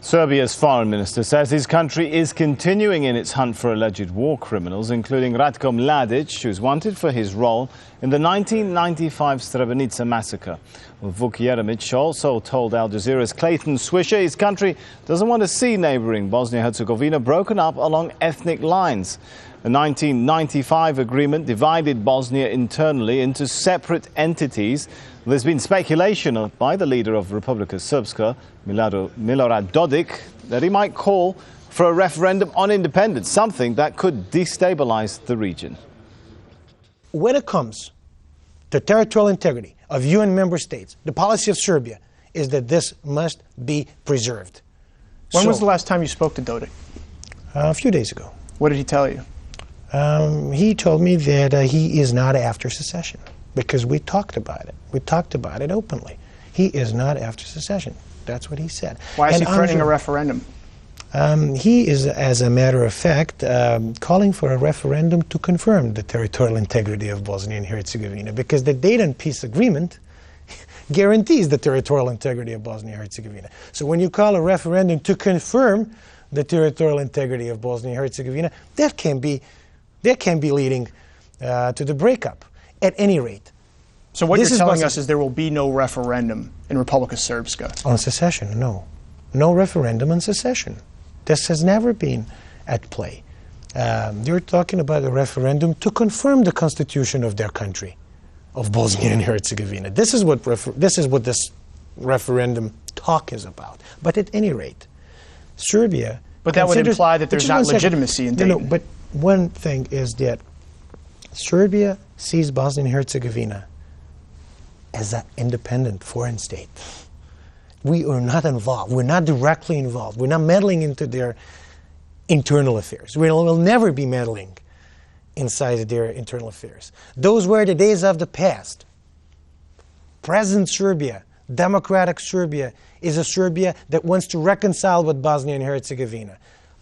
Serbia's foreign minister says his country is continuing in its hunt for alleged war criminals, including Ratko Mladic, who's wanted for his role in the 1995 Srebrenica massacre. Well, Vuk Jeremic also told Al Jazeera's Clayton Swisher his country doesn't want to see neighbouring Bosnia-Herzegovina broken up along ethnic lines. The 1995 agreement divided Bosnia internally into separate entities. There's been speculation by the leader of Republika Srpska, Milorad Dodik, that he might call for a referendum on independence, something that could destabilize the region. When it comes to territorial integrity of UN member states, the policy of Serbia is that this must be preserved. When was the last time you spoke to Dodik? A few days ago. What did he tell you? He told me that he is not after secession, because we talked about it. We talked about it openly. He is not after secession. That's what he said. Why is he threatening a referendum? He is, as a matter of fact, calling for a referendum to confirm the territorial integrity of Bosnia and Herzegovina, because the Dayton Peace Agreement guarantees the territorial integrity of Bosnia and Herzegovina. So when you call a referendum to confirm the territorial integrity of Bosnia and Herzegovina, that can be leading to the breakup, at any rate. So what you're telling us is there will be no referendum in Republika Srpska? On secession, no. No referendum on secession. This has never been at play. You're talking about a referendum to confirm the constitution of their country, of Bosnia and Herzegovina. This is what this referendum talk is about. But at any rate, Serbia... But that would imply that there's not legitimacy in Dayton. No, but one thing is that Serbia sees Bosnia and Herzegovina as an independent foreign state. We are not involved. We're not directly involved. We're not meddling into their internal affairs. We will never be meddling inside their internal affairs. Those were the days of the past. Present Serbia, democratic Serbia, is a Serbia that wants to reconcile with Bosnia and Herzegovina.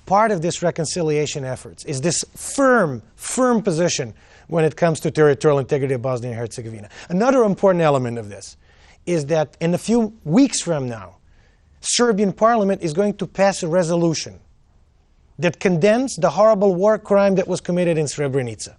Part of this reconciliation efforts is this firm position when it comes to territorial integrity of Bosnia and Herzegovina. Another important element of this is that in a few weeks from now, Serbian parliament is going to pass a resolution that condemns the horrible war crime that was committed in Srebrenica.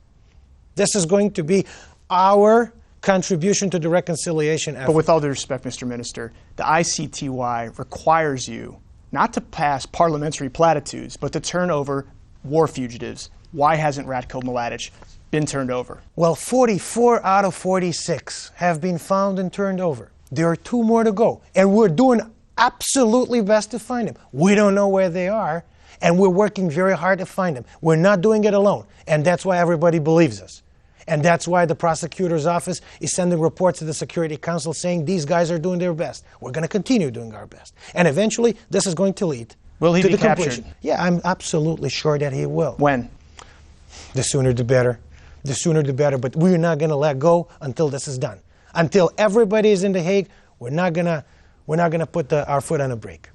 This is going to be our contribution to the reconciliation effort. But with all due respect, Mr. Minister, the ICTY requires you not to pass parliamentary platitudes, but to turn over war fugitives. Why hasn't Ratko Mladic been turned over? Well, 44 out of 46 have been found and turned over. There are 2 more to go, and we're doing absolutely best to find them. We don't know where they are, and we're working very hard to find them. We're not doing it alone, and that's why everybody believes us. And that's why the prosecutor's office is sending reports to the Security Council saying these guys are doing their best. We're going to continue doing our best. And eventually, this is going to lead to the completion. Will he be captured? Yeah, I'm absolutely sure that he will. When? The sooner the better. The sooner the better. But we're not going to let go until this is done. Until everybody is in The Hague, we're not going to put our foot on the brake.